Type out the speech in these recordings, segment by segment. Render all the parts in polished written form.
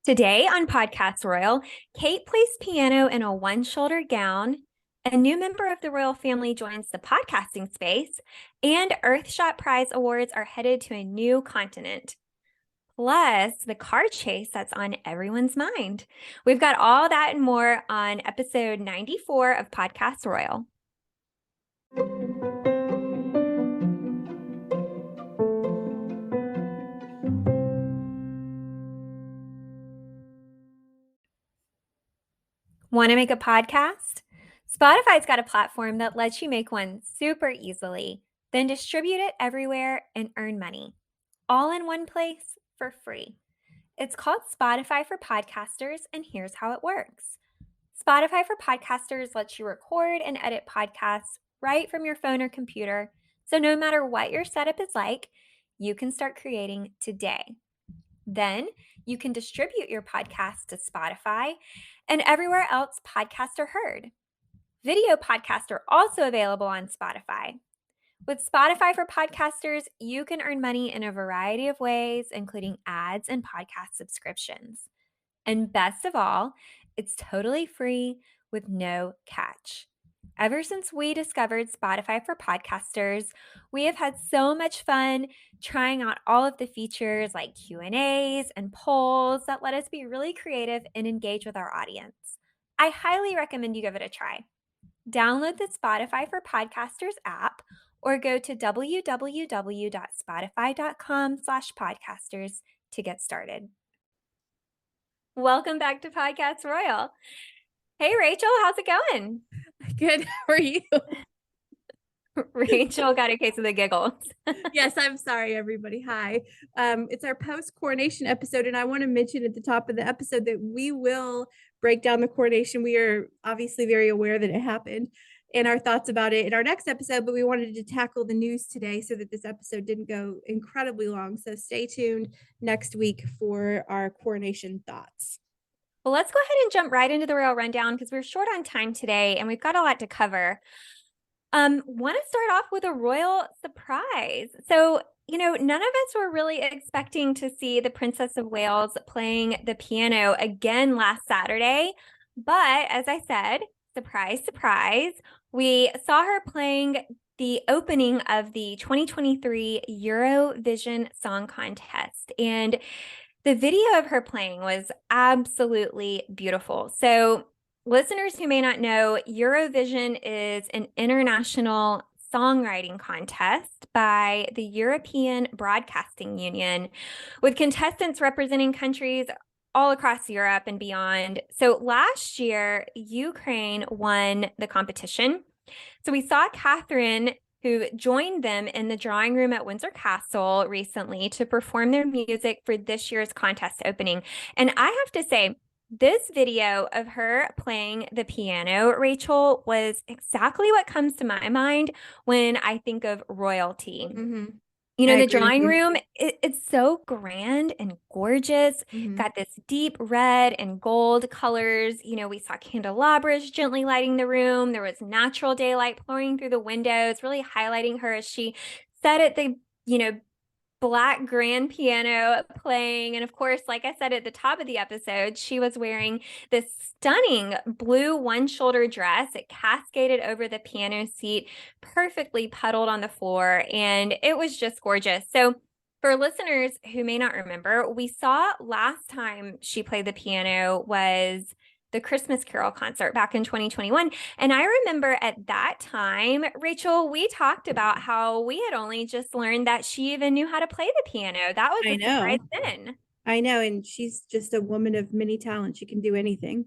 Today on Podcast Royal, Kate plays piano in a one-shoulder gown. A new member of the royal family joins the podcasting space, and Earthshot Prize awards are headed to a new continent. Plus, the car chase that's on everyone's mind. We've got all that and more on episode 94 of Podcast Royal. Want to make a podcast? Spotify's got a platform that lets you make one super easily, then distribute it everywhere and earn money, all in one place for free. It's called Spotify for Podcasters, and here's how it works. Spotify for Podcasters lets you record and edit podcasts right from your phone or computer, so no matter what your setup is like, you can start creating today. Then you can distribute your podcast to Spotify and everywhere else podcasts are heard. Video podcasts are also available on Spotify. With Spotify for Podcasters, you can earn money in a variety of ways, including ads and podcast subscriptions. And best of all, it's totally free with no catch. Ever since we discovered Spotify for Podcasters, we have had so much fun trying out all of the features like Q&As and polls that let us be really creative and engage with our audience. I highly recommend you give it a try. Download the Spotify for Podcasters app or go to www.spotify.com/podcasters to get started. Welcome back to Podcast Royal. Hey, Rachel, how's it going? Good. How are you? Rachel got a case of the giggles. Yes, I'm sorry, everybody. Hi. It's our post-coronation episode, and I want to mention at the top of the episode that we will break down the coronation. We are obviously very aware that it happened and our thoughts about it in our next episode, but we wanted to tackle the news today so that this episode didn't go incredibly long. So stay tuned next week for our coronation thoughts. Well, let's go ahead and jump right into the royal rundown because we're short on time today and we've got a lot to cover. Want to start off with a royal surprise. So, none of us were really expecting to see the Princess of Wales playing the piano again last Saturday. But as I said, surprise, surprise, we saw her playing the opening of the 2023 Eurovision Song Contest. And the video of her playing was absolutely beautiful. So, listeners who may not know, Eurovision is an international songwriting contest by the European Broadcasting Union, with contestants representing countries all across Europe and beyond. So last year, Ukraine won the competition. So we saw Catherine, who joined them in the drawing room at Windsor Castle recently to perform their music for this year's contest opening. And I have to say, this video of her playing the piano, Rachel, was exactly what comes to my mind when I think of royalty. Mm-hmm. The drawing room, it's so grand and gorgeous. Mm-hmm. Got this deep red and gold colors. We saw candelabras gently lighting the room. There was natural daylight pouring through the windows, really highlighting her as she sat at the, black grand piano playing. And of course, like I said at the top of the episode, she was wearing this stunning blue one-shoulder dress. It cascaded over the piano seat, perfectly puddled on the floor, and it was just gorgeous. So for listeners who may not remember, we saw last time she played the piano was the Christmas Carol concert back in 2021. And I remember at that time, Rachel, we talked about how we had only just learned that she even knew how to play the piano. That was a surprise then. I know. And she's just a woman of many talents. She can do anything.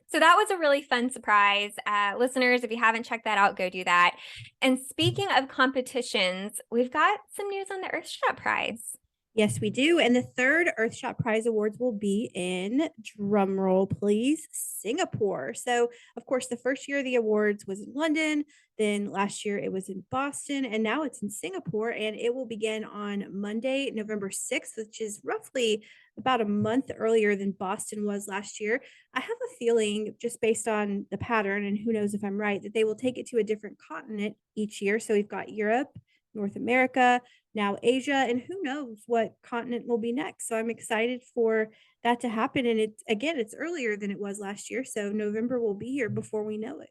So that was a really fun surprise. Listeners, if you haven't checked that out, go do that. And speaking of competitions, we've got some news on the Earthshot Prize. Yes, we do. And the third Earthshot Prize Awards will be in, drumroll please, Singapore. So, of course, the first year of the awards was in London. Then last year it was in Boston. And now it's in Singapore. And it will begin on Monday, November 6th, which is roughly about a month earlier than Boston was last year. I have a feeling, just based on the pattern, and who knows if I'm right, that they will take it to a different continent each year. So we've got Europe, North America, now Asia, and who knows what continent will be next. So I'm excited for that to happen. And it's earlier than it was last year. So November will be here before we know it.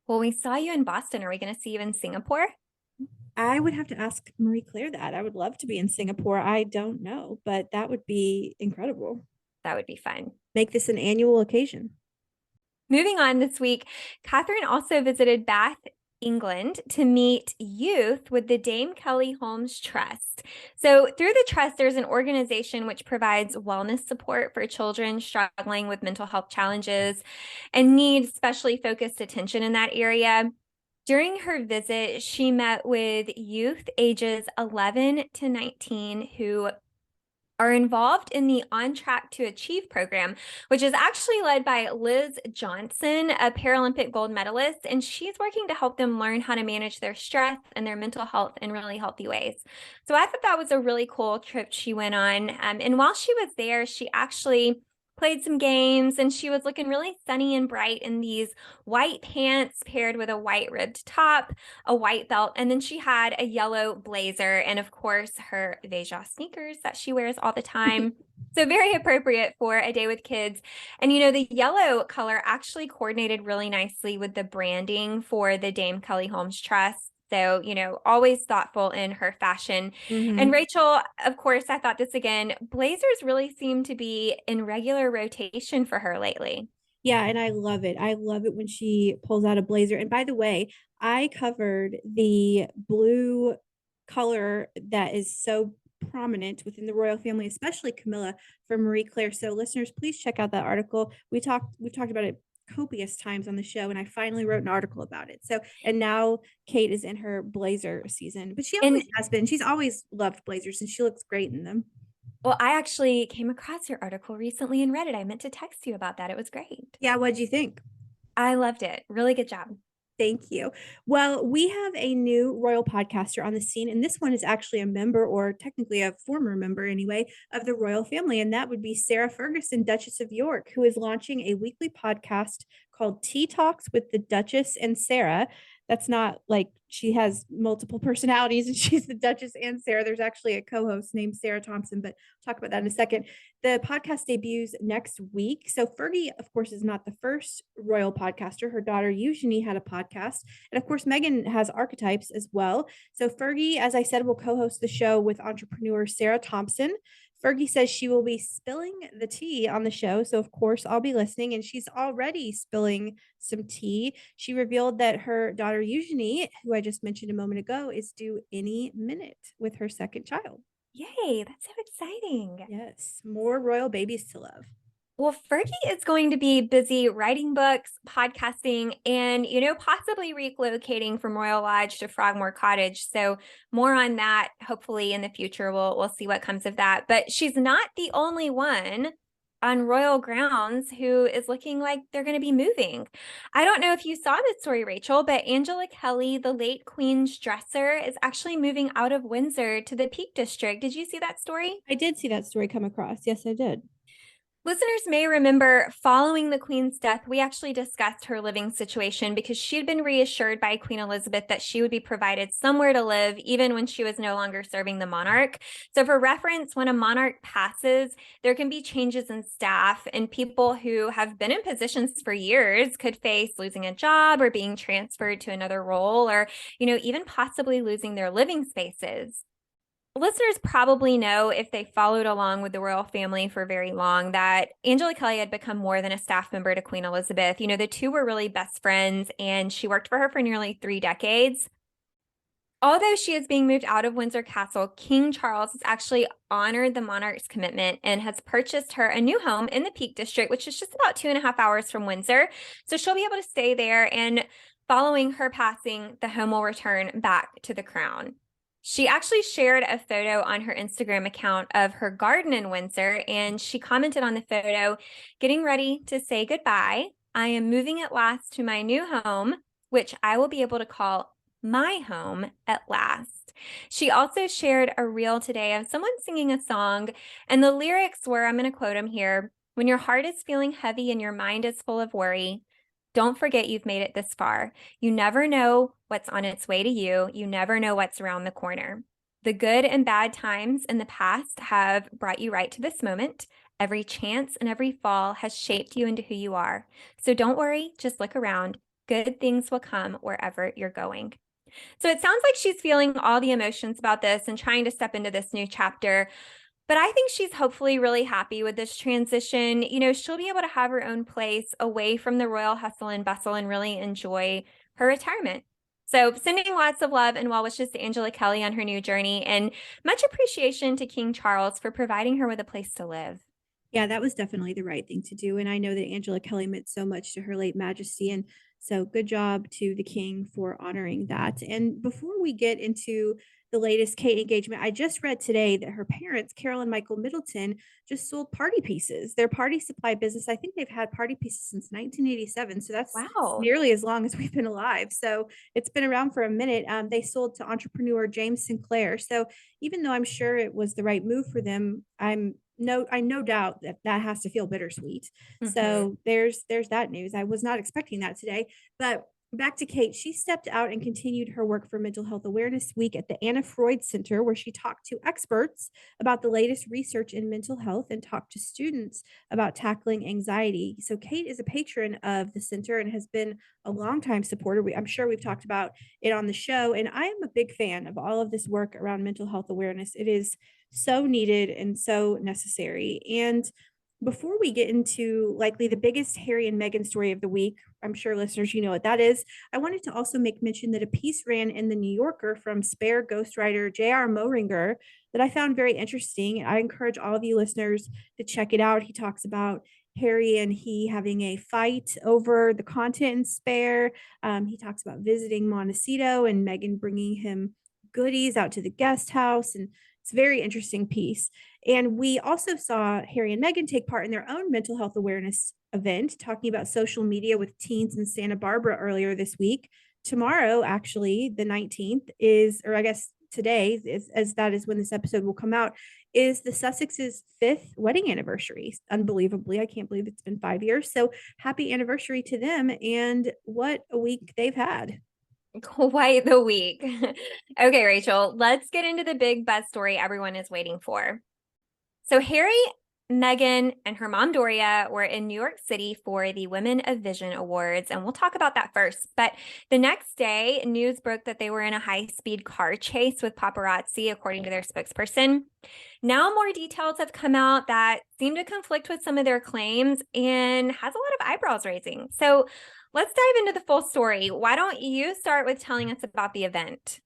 Well, we saw you in Boston. Are we going to see you in Singapore? I would have to ask Marie Claire that. I would love to be in Singapore. I don't know, but that would be incredible. That would be fun. Make this an annual occasion. Moving on this week, Catherine also visited Bath, England to meet youth with the Dame Kelly Holmes Trust. So through the trust, there's an organization which provides wellness support for children struggling with mental health challenges and need specially focused attention in that area. During her visit, she met with youth ages 11 to 19 who are involved in the On Track to Achieve program, which is actually led by Liz Johnson, a Paralympic gold medalist, and she's working to help them learn how to manage their stress and their mental health in really healthy ways. So I thought that was a really cool trip she went on. And while she was there, she actually played some games, and she was looking really sunny and bright in these white pants paired with a white ribbed top, a white belt, and then she had a yellow blazer and, of course, her Veja sneakers that she wears all the time. So very appropriate for a day with kids. And, the yellow color actually coordinated really nicely with the branding for the Dame Kelly Holmes Trust. So, always thoughtful in her fashion. Mm-hmm. And Rachel, of course, I thought this again, blazers really seem to be in regular rotation for her lately. Yeah, and I love it. I love it when she pulls out a blazer. And by the way, I covered the blue color that is so prominent within the royal family, especially Camilla, for Marie Claire. So listeners, please check out that article. We've talked about it copious times on the show, and I finally wrote an article about it. So, and now Kate is in her blazer season, but she always has been. She's always loved blazers, and she looks great in them. Well, I actually came across your article recently and read it. I meant to text you about that. It was great. Yeah, what'd you think? I loved it. Really good job. Thank you. Well, we have a new royal podcaster on the scene, and this one is actually a member, or technically a former member anyway, of the royal family, and that would be Sarah Ferguson, Duchess of York, who is launching a weekly podcast called Tea Talks with the Duchess and Sarah. That's not like she has multiple personalities and she's the Duchess and Sarah. There's actually a co-host named Sarah Thompson, but I'll talk about that in a second. The podcast debuts next week. So Fergie, of course, is not the first royal podcaster. Her daughter Eugenie had a podcast. And of course, Meghan has Archetypes as well. So Fergie, as I said, will co-host the show with entrepreneur Sarah Thompson. Fergie says she will be spilling the tea on the show. So, of course, I'll be listening. And she's already spilling some tea. She revealed that her daughter, Eugenie, who I just mentioned a moment ago, is due any minute with her second child. Yay, that's so exciting. Yes, more royal babies to love. Well, Fergie is going to be busy writing books, podcasting, and, possibly relocating from Royal Lodge to Frogmore Cottage. So more on that, hopefully in the future. We'll see what comes of that. But she's not the only one on royal grounds who is looking like they're going to be moving. I don't know if you saw this story, Rachel, but Angela Kelly, the late Queen's dresser, is actually moving out of Windsor to the Peak District. Did you see that story? I did see that story come across. Yes, I did. Listeners may remember following the Queen's death, we actually discussed her living situation because she had been reassured by Queen Elizabeth that she would be provided somewhere to live even when she was no longer serving the monarch. So for reference, when a monarch passes, there can be changes in staff, and people who have been in positions for years could face losing a job or being transferred to another role, or, even possibly losing their living spaces. Listeners probably know, if they followed along with the royal family for very long, that Angela Kelly had become more than a staff member to Queen Elizabeth. The two were really best friends, and she worked for her for nearly 3 decades. Although she is being moved out of Windsor Castle, King Charles has actually honored the monarch's commitment and has purchased her a new home in the Peak District, which is just about 2.5 hours from Windsor. So she'll be able to stay there, and following her passing, the home will return back to the crown. She actually shared a photo on her Instagram account of her garden in Windsor, and she commented on the photo, "Getting ready to say goodbye. I am moving at last to my new home, which I will be able to call my home at last." She also shared a reel today of someone singing a song, and the lyrics were, I'm going to quote them here, "When your heart is feeling heavy and your mind is full of worry, Don't forget you've made it this far. You never know what's on its way to you. You never know what's around the corner. The good and bad times in the past have brought you right to this moment. Every chance and every fall has shaped you into who you are. So don't worry, just look around. Good things will come wherever you're going. So it sounds like she's feeling all the emotions about this and trying to step into this new chapter. But I think she's hopefully really happy with this transition. She'll be able to have her own place away from the royal hustle and bustle and really enjoy her retirement. So, sending lots of love and well wishes to Angela Kelly on her new journey, and much appreciation to King Charles for providing her with a place to live. Yeah, that was definitely the right thing to do. And I know that Angela Kelly meant so much to her late majesty. And so good job to the king for honoring that. And before we get into the latest Kate engagement, I just read today that her parents, Carol and Michael Middleton, just sold party pieces. Their party supply business, I think they've had party pieces since 1987. So that's Wow. nearly as long as we've been alive. So it's been around for a minute. They sold to entrepreneur James Sinclair. So even though I'm sure it was the right move for them, I no doubt that that has to feel bittersweet. Mm-hmm. So there's that news. I was not expecting that today. But back to Kate, she stepped out and continued her work for Mental Health Awareness Week at the Anna Freud Center, where she talked to experts about the latest research in mental health and talked to students about tackling anxiety. So Kate is a patron of the center and has been a longtime supporter. I'm sure we've talked about it on the show, and I am a big fan of all of this work around mental health awareness. It is so needed and so necessary. And before we get into likely the biggest Harry and Meghan story of the week, I'm sure listeners, you know what that is. I wanted to also make mention that a piece ran in the New Yorker from Spare ghostwriter J.R. Moehringer that I found very interesting. I encourage all of you listeners to check it out. He talks about Harry and he having a fight over the content in Spare. He talks about visiting Montecito and Meghan bringing him goodies out to the guest house, and it's a very interesting piece. And we also saw Harry and Meghan take part in their own mental health awareness event, talking about social media with teens in Santa Barbara earlier this week. Tomorrow, actually, the 19th is, or I guess today, as that is when this episode will come out, is the Sussex's 5th wedding anniversary. Unbelievably, I can't believe it's been 5 years. So happy anniversary to them, and what a week they've had. Quite the week. Okay, Rachel, let's get into the big buzz story everyone is waiting for. So Harry, Meghan, and her mom Doria were in New York City for the Women of Vision Awards, and we'll talk about that first. But the next day, news broke that they were in a high-speed car chase with paparazzi, according to their spokesperson. Now more details have come out that seem to conflict with some of their claims and has a lot of eyebrows raising. So let's dive into the full story. Why don't you start with telling us about the event?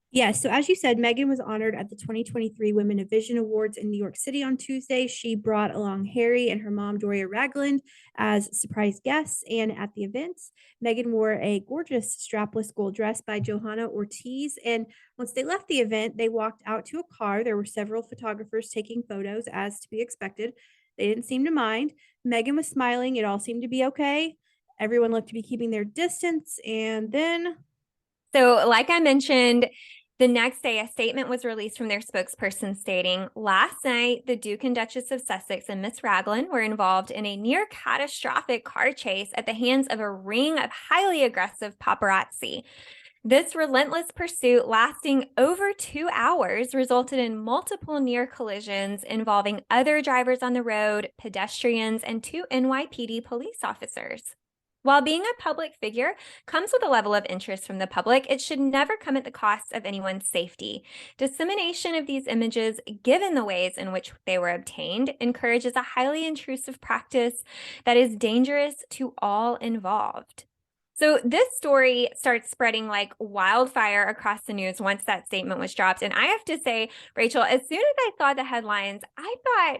Yes. So as you said, Meghan was honored at the 2023 Women of Vision Awards in New York City on Tuesday. She brought along Harry and her mom, Doria Ragland, as surprise guests. And at the event, Meghan wore a gorgeous strapless gold dress by Johanna Ortiz. And once they left the event, they walked out to a car. There were several photographers taking photos, as to be expected. They didn't seem to mind. Meghan was smiling. It all seemed to be okay. Everyone looked to be keeping their distance. And then So, like I mentioned, the next day, a statement was released from their spokesperson stating, last night, the Duke and Duchess of Sussex and Miss Raglan were involved in a near catastrophic car chase at the hands of a ring of highly aggressive paparazzi. This relentless pursuit, lasting over 2 hours, resulted in multiple near collisions involving other drivers on the road, pedestrians, and two NYPD police officers. While being a public figure comes with a level of interest from the public, it should never come at the cost of anyone's safety. Dissemination of these images, given the ways in which they were obtained, encourages a highly intrusive practice that is dangerous to all involved. So this story starts spreading like wildfire across the news once that statement was dropped. And I have to say, Rachel, as soon as I saw the headlines, I thought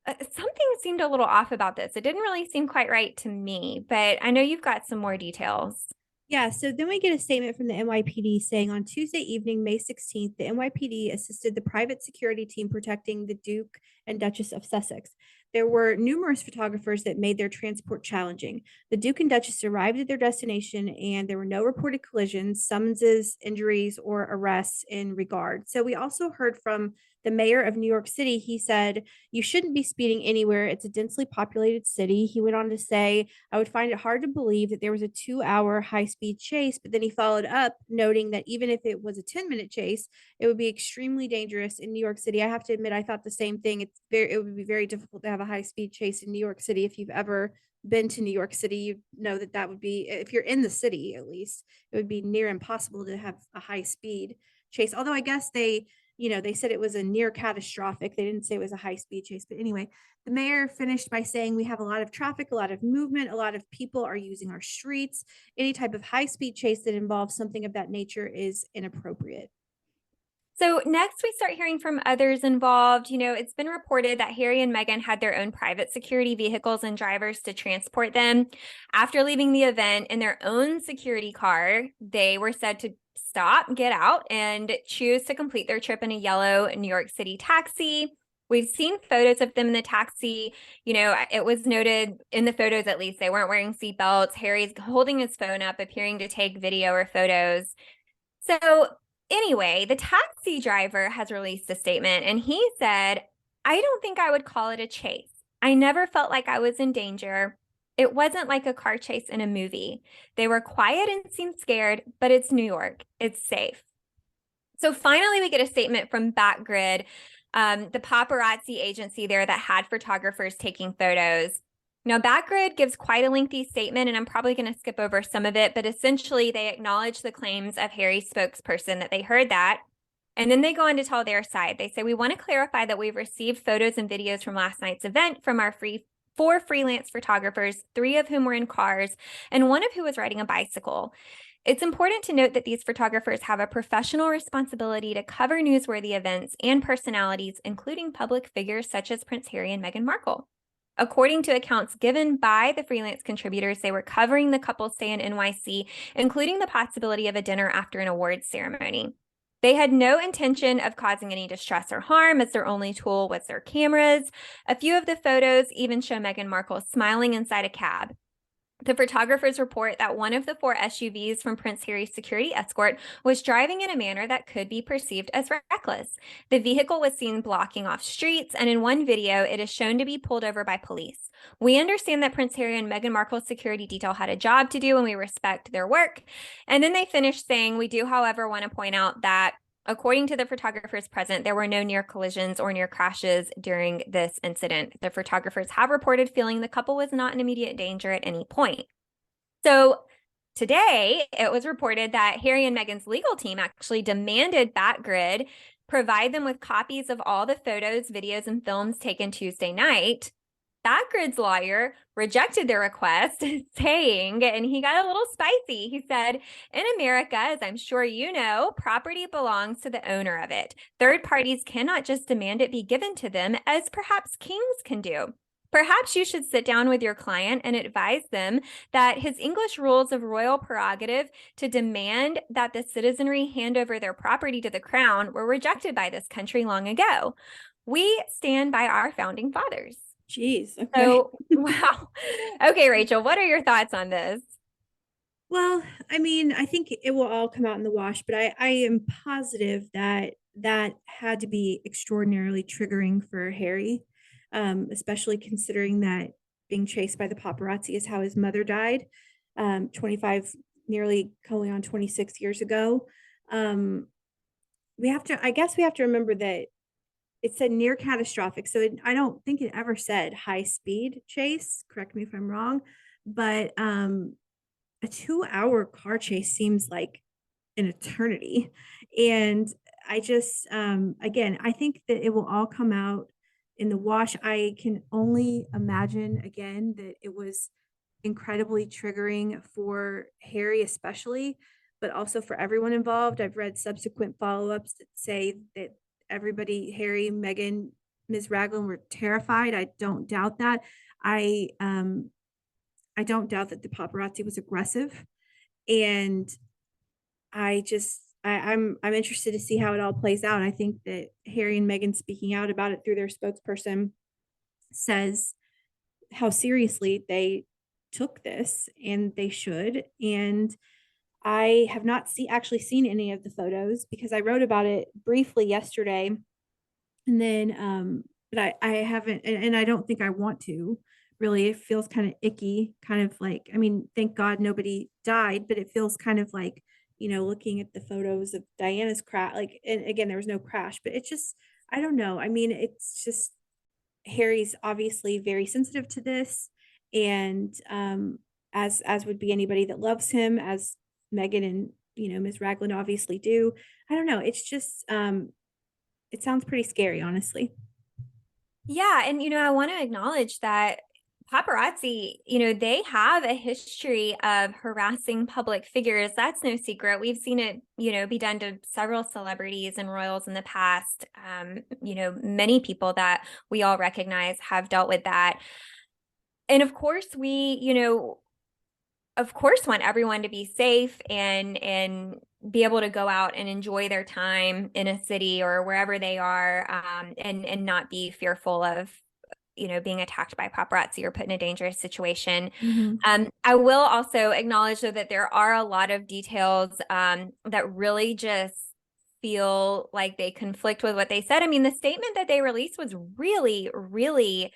something seemed a little off about this. It didn't really seem quite right to me, but I know you've got some more details. yeah, so then we get a statement from the NYPD saying on Tuesday evening, May 16th, the NYPD assisted the private security team protecting the Duke and Duchess of Sussex. There were numerous photographers that made their transport challenging. The Duke and Duchess arrived at their destination and there were no reported collisions, summonses, injuries, or arrests in regard. So we also heard from the mayor of New York City, he said, "You shouldn't be speeding anywhere. It's a densely populated city." He went on to say, "I would find it hard to believe that there was a 2-hour high-speed chase," but then he followed up noting that even if it was a 10-minute chase, it would be extremely dangerous in New York City. I have to admit, I thought the same thing. It would be very difficult to have a high-speed chase in New York City. If you've ever been to New York City, you know that that would be, if you're in the city at least, it would be near impossible to have a high speed chase. Although I guess they said it was a near catastrophic. They didn't say it was a high speed chase. But anyway, the mayor finished by saying, "We have a lot of traffic, a lot of movement, a lot of people are using our streets. Any type of high speed chase that involves something of that nature is inappropriate." So next we start hearing from others involved. It's been reported that Harry and Meghan had their own private security vehicles and drivers to transport them. After leaving the event in their own security car, they were said to stop, get out, and choose to complete their trip in a yellow New York City taxi. We've seen photos of them in the taxi. It was noted in the photos, at least, they weren't wearing seatbelts. Harry's holding his phone up, appearing to take video or photos. So anyway, the taxi driver has released a statement and he said, "I don't think I would call it a chase. I never felt like I was in danger. It wasn't like a car chase in a movie. They were quiet and seemed scared, but it's New York. It's safe." So finally, we get a statement from Backgrid, the paparazzi agency there that had photographers taking photos. Now, Backgrid gives quite a lengthy statement, and I'm probably going to skip over some of it, but essentially they acknowledge the claims of Harry's spokesperson that they heard that. And then they go on to tell their side. They say, "We want to clarify that we've received photos and videos from last night's event from our four freelance photographers, 3 of whom were in cars, and 1 of who was riding a bicycle. It's important to note that these photographers have a professional responsibility to cover newsworthy events and personalities, including public figures such as Prince Harry and Meghan Markle." According to accounts given by the freelance contributors, they were covering the couple's stay in NYC, including the possibility of a dinner after an awards ceremony. They had no intention of causing any distress or harm, as their only tool was their cameras. A few of the photos even show Meghan Markle smiling inside a cab. The photographers report that 1 of the 4 SUVs from Prince Harry's security escort was driving in a manner that could be perceived as reckless. The vehicle was seen blocking off streets, and in one video, it is shown to be pulled over by police. "We understand that Prince Harry and Meghan Markle's security detail had a job to do, and we respect their work." And then they finished saying, "We do, however, want to point out that according to the photographers present, there were no near collisions or near crashes during this incident. The photographers have reported feeling the couple was not in immediate danger at any point." So today, it was reported that Harry and Meghan's legal team actually demanded Backgrid provide them with copies of all the photos, videos, and films taken Tuesday night. Backgrid's lawyer rejected their request, saying, and he got a little spicy, he said, "In America, as I'm sure you know, property belongs to the owner of it. Third parties cannot just demand it be given to them, as perhaps kings can do. Perhaps you should sit down with your client and advise them that his English rules of royal prerogative to demand that the citizenry hand over their property to the crown were rejected by this country long ago. We stand by our founding fathers." Jeez. Okay. So, wow. Okay, Rachel, what are your thoughts on this? Well, I mean, I think it will all come out in the wash, but I am positive that that had to be extraordinarily triggering for Harry, especially considering that being chased by the paparazzi is how his mother died, 25, nearly going on 26 years ago. I guess we have to remember that it said near catastrophic. So I don't think it ever said high speed chase. Correct me if I'm wrong, but a 2-hour car chase seems like an eternity. And I just, again, I think that it will all come out in the wash. I can only imagine, again, that it was incredibly triggering for Harry, especially, but also for everyone involved. I've read subsequent follow ups that say that everybody, Harry, Meghan, Ms. Raglan, were terrified. I don't doubt that. I don't doubt that the paparazzi was aggressive, and I'm interested to see how it all plays out. I think that Harry and Meghan speaking out about it through their spokesperson says how seriously they took this, and they should. And I have not actually seen any of the photos because I wrote about it briefly yesterday And then, but I haven't, and I don't think I want to really. It feels kind of icky, kind of like, I mean, thank God nobody died, but it feels kind of like, looking at the photos of Diana's crash, like, and again, there was no crash, but it's just, I don't know. I mean, it's just, Harry's obviously very sensitive to this, and as would be anybody that loves him, as Meghan and Ms. Ragland obviously do. I don't know. It's just it sounds pretty scary, honestly. Yeah, and I want to acknowledge that paparazzi, they have a history of harassing public figures. That's no secret. We've seen it, be done to several celebrities and royals in the past. Many people that we all recognize have dealt with that. And of course, we, of course want everyone to be safe and be able to go out and enjoy their time in a city or wherever they are, and not be fearful of being attacked by paparazzi or put in a dangerous situation. Mm-hmm. I will also acknowledge though that there are a lot of details that really just feel like they conflict with what they said. I mean, the statement that they released was really, really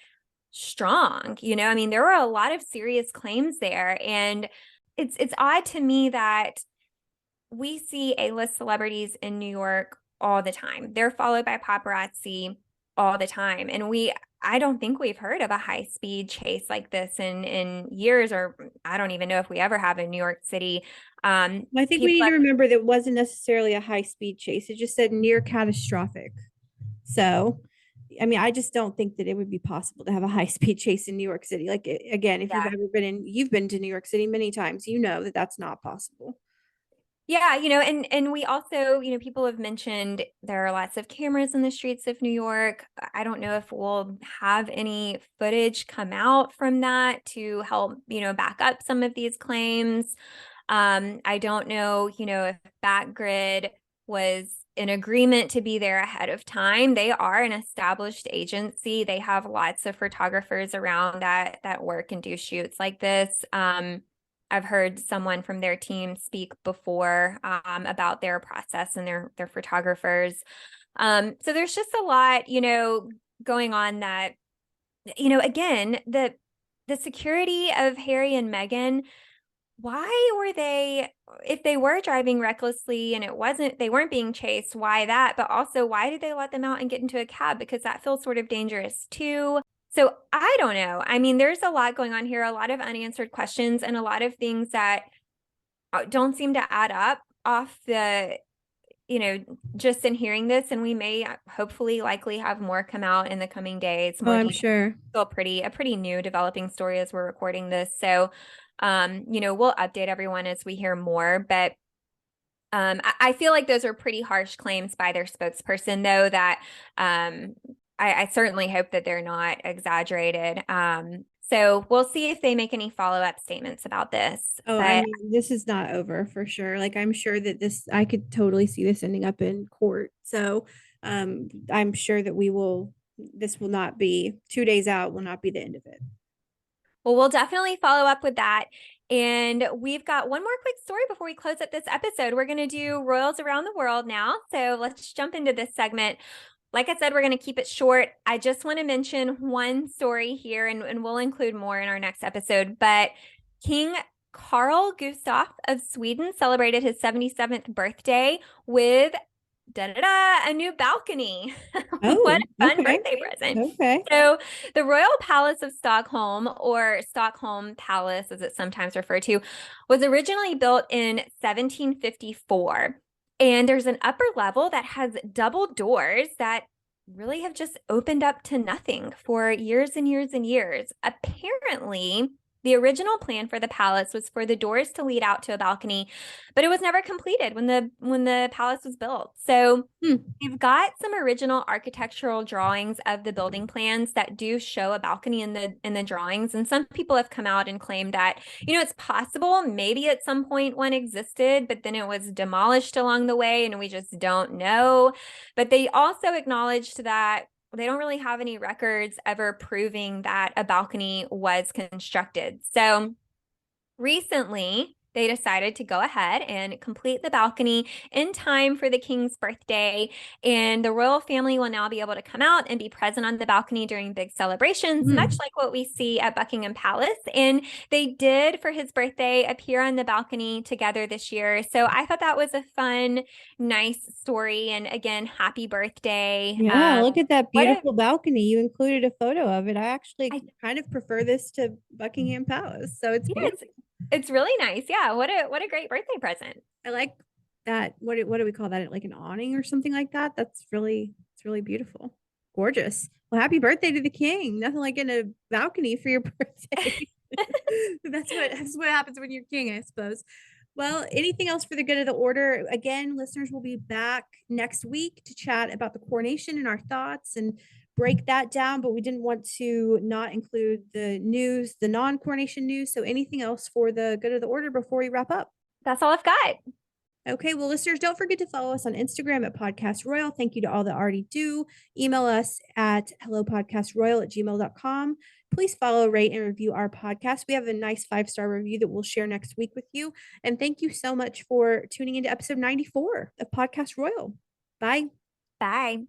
strong. I mean, there were a lot of serious claims there, and it's odd to me that we see A-list celebrities in New York all the time. They're followed by paparazzi all the time, and I don't think we've heard of a high-speed chase like this in years, or I don't even know if we ever have in New York City. I think we People need have, to remember that it wasn't necessarily a high speed chase. It just said near catastrophic. So, I mean, I just don't think that it would be possible to have a high speed chase in New York City. Like, again, if yeah. you've been to New York City many times, you know that that's not possible. Yeah, and we also, people have mentioned there are lots of cameras in the streets of New York. I don't know if we'll have any footage come out from that to help, back up some of these claims. I don't know, if Backgrid was in agreement to be there ahead of time. They are an established agency. They have lots of photographers around that work and do shoots like this. I've heard someone from their team speak before about their process and their photographers. So there's just a lot, going on that, again, the security of Harry and Meghan, why were they, if they were driving recklessly and they weren't being chased, why that? But also, why did they let them out and get into a cab? Because that feels sort of dangerous too. So I don't know. I mean, there's a lot going on here, a lot of unanswered questions and a lot of things that don't seem to add up off the, just in hearing this. And we may hopefully likely have more come out in the coming days, Oh, more I'm details. sure. Still a pretty new developing story as we're recording this. So, we'll update everyone as we hear more, but I feel like those are pretty harsh claims by their spokesperson, though, that I certainly hope that they're not exaggerated. So we'll see if they make any follow-up statements about this. Oh, I But mean, this is not over for sure. Like, I'm sure that I could totally see this ending up in court. So, I'm sure that this will not be 2 days out, will not be the end of it. well, we'll definitely follow up with that. And we've got one more quick story before we close up this episode. We're going to do royals around the world now. So let's jump into this segment. Like I said, we're going to keep it short. I just want to mention one story here, and we'll include more in our next episode. But King Carl Gustaf of Sweden celebrated his 77th birthday with a new balcony. What Oh, a fun okay. birthday present. Okay. So, the Royal Palace of Stockholm, or Stockholm Palace as it's sometimes referred to, was originally built in 1754. And there's an upper level that has double doors that really have just opened up to nothing for years and years and years. Apparently, the original plan for the palace was for the doors to lead out to a balcony, but it was never completed when the palace was built. So Hmm. we've got some original architectural drawings of the building plans that do show a balcony in the drawings, and some people have come out and claimed that, it's possible maybe at some point one existed, but then it was demolished along the way and we just don't know. But they also acknowledged that they don't really have any records ever proving that a balcony was constructed. So recently, they decided to go ahead and complete the balcony in time for the king's birthday. And the royal family will now be able to come out and be present on the balcony during big celebrations, much like what we see at Buckingham Palace. And they did, for his birthday, appear on the balcony together this year. So I thought that was a fun, nice story. And again, happy birthday. Yeah, look at that What a beautiful balcony. You included a photo of it. I actually I, kind of prefer this to Buckingham Palace. So it's yeah, beautiful. it's really nice. Yeah, what a great birthday present. I like that. What do we call that? Like an awning or something like that? It's really beautiful. Gorgeous. Well, happy birthday to the king. Nothing like in a balcony for your birthday. That's what happens when you're king, I suppose. Well, anything else for the good of the order? Again, listeners will be back next week to chat about the coronation and our thoughts and break that down, but we didn't want to not include the news, the non-coronation news. So anything else for the good of the order before we wrap up? That's all I've got. Okay, well, listeners, don't forget to follow us on Instagram at Podcast Royal. Thank you to all that already do. Email us at hellopodcastroyal@gmail.com. Please follow, rate, and review our podcast. We have a nice 5-star review that we'll share next week with you. And thank you so much for tuning into episode 94 of Podcast Royal. Bye. Bye.